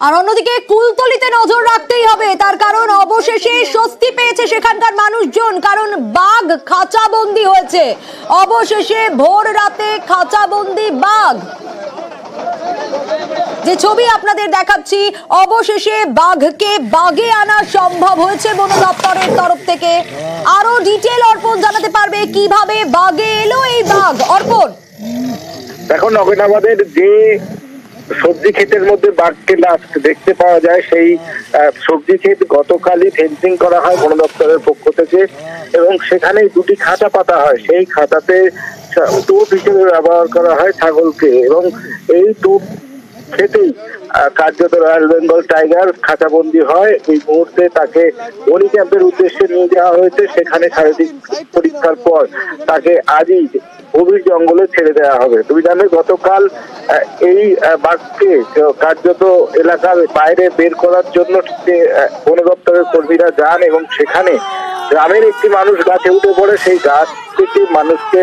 আর অন্যদিকে কুলতলিতে নজর রাখতেই হবে, তার কারণ অবশেষে স্বস্তি পেয়েছে সেখানকার মানুষজন, কারণ বাঘ খাঁচাবন্দি হয়েছে। অবশেষে ভোর রাতে খাঁচাবন্দি বাঘ, যে ছবি আপনাদের দেখাচ্ছি, অবশেষে বাঘকে বাগে আনা সম্ভব হয়েছে বন দপ্তরের তরফ থেকে। আরো ডিটেল অর্পণ জানাতে পারবে কিভাবে বাগে এলো এই বাঘ। অর্পণ, দেখো নগেনাবাদের যে সবজি ক্ষেতের মধ্যে বাঘকে লাস্ট দেখতে পাওয়া যায়, সেই সবজি ক্ষেত গতকালই ফেন্সিং করা হয় বন দপ্তরের পক্ষ থেকে, এবং সেখানে দুটি খাঁচা পাতা হয়। সেই খাঁচাতে টোপ হিসেবে ব্যবহার করা হয় ছাগলকে, এবং এই টোপ খেতেই কার্যত রয়্যাল বেঙ্গল টাইগার খাঁচাবন্দি হয়। এই মুহূর্তে তাকে বনি ক্যাম্পের উদ্দেশ্যে নিয়ে যাওয়া হয়েছে। সেখানে শারীরিক পরীক্ষার পর তাকে আজই গভীর জঙ্গলে ছেড়ে দেওয়া হবে। তুমি জানো গতকাল এই বাঘকে কার্যত এলাকার বাইরে বের করার জন্য বন দপ্তরের কর্মীরা যান, এবং সেখানে গ্রামের একটি মানুষ গাছে উঠে পড়ে। সেই গাছ থেকে মানুষকে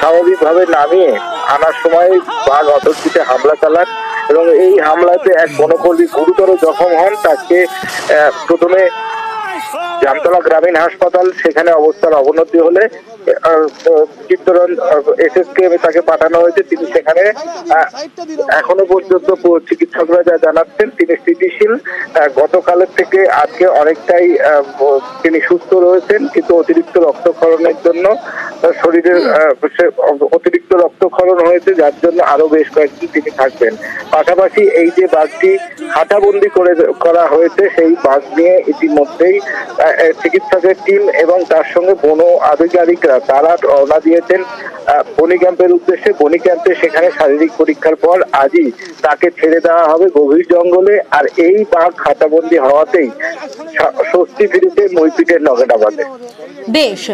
স্বাভাবিকভাবে নামিয়ে আনার সময় বাঘ অতর্কিতে হামলা চালান, এবং এই হামলাতে এক বনকর্মী গুরুতর জখম হন। তাকে প্রথমে জামতলা গ্রামীণ হাসপাতাল, সেখানে অবস্থার অবনতি হলে চিত্তরঞ্জন এসএসকে তাকে পাঠানো হয়েছে। তিনি সেখানে এখনো পর্যন্ত চিকিৎসকরা যা জানাচ্ছেন তিনি স্থিতিশীল। গতকালের থেকে আজকে অনেকটাই তিনি সুস্থ রয়েছেন, কিন্তু অতিরিক্ত রক্তক্ষরণের জন্য শরীরের অতিরিক্ত রক্তক্ষরণ হয়েছে, যার জন্য আরো বেশ কয়েকদিন তিনি থাকবেন। পাশাপাশি এই যে বাঘটি খাঁচাবন্দি করা হয়েছে, সেই বাঘ নিয়ে ইতিমধ্যেই চিকিৎসকের টিম এবং তার সঙ্গে বন আধিকারিকরা তারা রওনা দিয়েছেন বনি ক্যাম্পের উদ্দেশ্যে। বনি ক্যাম্পে সেখানে শারীরিক পরীক্ষার পর আজই তাকে ছেড়ে দেওয়া হবে গভীর জঙ্গলে। আর এই বাঘ খাঁচাবন্দি হওয়াতেই স্বস্তি ফিরেছে মইপিটের নগেনাবাদে। বেশ,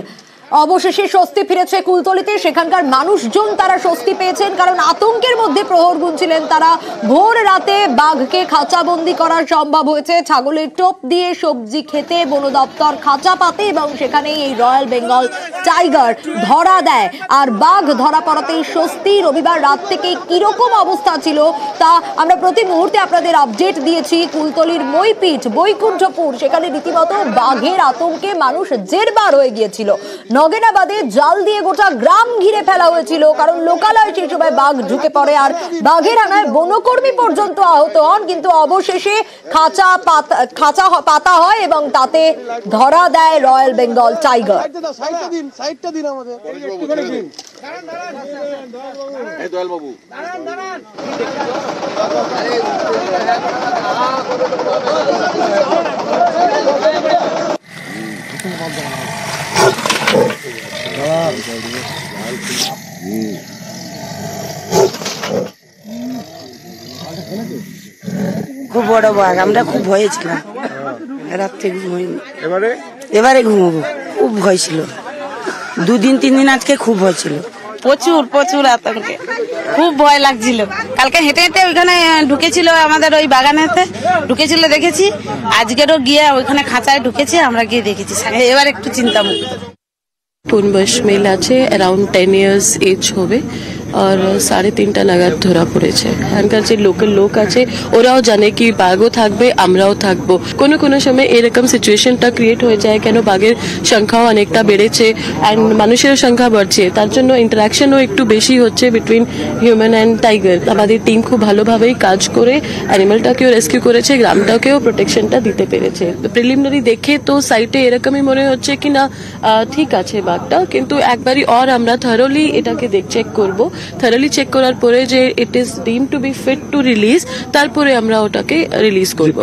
অবশেষে স্বস্তি ফিরেছে কুলতলিতে। সেখানকার মানুষজন তারা স্বস্তি পেয়েছেন, কারণ আতঙ্কের মধ্যে প্রহর গুনছিলেন তারা। ভোর রাতে বাঘকে খাঁচাবন্দি করা সম্ভব হয়েছে। ছাগলের টোপ দিয়ে সবজি খেতে বন দপ্তর খাঁচা পাতে, এবং সেখানে এই রয়্যাল বেঙ্গল টাইগার ধরা দেয়। আর বাঘ ধরা পড়াতেই স্বস্তি। রবিবার রাত থেকে কিরকম অবস্থা ছিল তা আমরা প্রতি মুহূর্তে আপনাদের আপডেট দিয়েছি। কুলতলির মইপিঠ, বৈকুণ্ঠপুর, সেখানে রীতিমতো বাঘের আতঙ্কে মানুষ জেরবার হয়ে গিয়েছিল। নগেনাবাদে জাল দিয়ে গোটা গ্রাম ঘিরে ফেলা হয়েছিল, কারণ লোকালয় সেই সময় বাঘ ঢুকে পড়ে। আর বাঘের হানায় বনকর্মী পর্যন্ত আহত হন, কিন্তু অবশেষে খাঁচা পাতা হয় এবং তাতে ধরা দেয় রয়্যাল বেঙ্গল টাইগার। খুব বড় বাঘ, আমরা খুব ভয়ে ছিলাম, রাত্রে ঘুমাইনি। এবারে ঘুমাবো, খুব ভয় ছিল। 2 দিন 3 দিন আজকে খুব ভয় ছিল, প্রচুর আতঙ্কে খুব ভয় লাগছিল। কালকে হেঁটে হেঁটে ওইখানে ঢুকেছিল, আমাদের ওই বাগানেতে ঢুকেছিল দেখেছি। আজকেরও গিয়ে ওইখানে খাঁচায় ঢুকেছে, আমরা গিয়ে দেখেছি। এবার একটু চিন্তামুক্ত। পুনবশ মেল আছে, অ্যারাউন্ড 10 ইয়ার্স এজ হবে, আর 3:30 নাগাদ ধরা পড়েছে। এখানকার যে লোকাল লোক আছে ওরাও জানে কি বাঘও থাকবে, আমরাও থাকবো। কোনো সময় এরকম সিচুয়েশনটা ক্রিয়েট হয়ে যায়, কেন বাঘের সংখ্যাও অনেকটা বেড়েছে অ্যান্ড মানুষের সংখ্যা বাড়ছে, তার জন্য ইন্টারাকশনও একটু বেশি হচ্ছে বিটুইন হিউম্যান অ্যান্ড টাইগার। আমাদের টিম খুব ভালোভাবেই কাজ করে অ্যানিমালটাকেও রেস্কিউ করেছে, গ্রামটাকেও প্রোটেকশনটা দিতে পেরেছে। প্রিলিমিনারি দেখে তো সাইটে এরকমই মনে হচ্ছে কি না ঠিক আছে বাঘটা, কিন্তু একবারই আমরা থারোলি এটাকে চেক করবো। থারোলি চেক করার পরে যে it is deemed to be fit to release, তারপরে আমরা ওটাকে রিলিজ করব।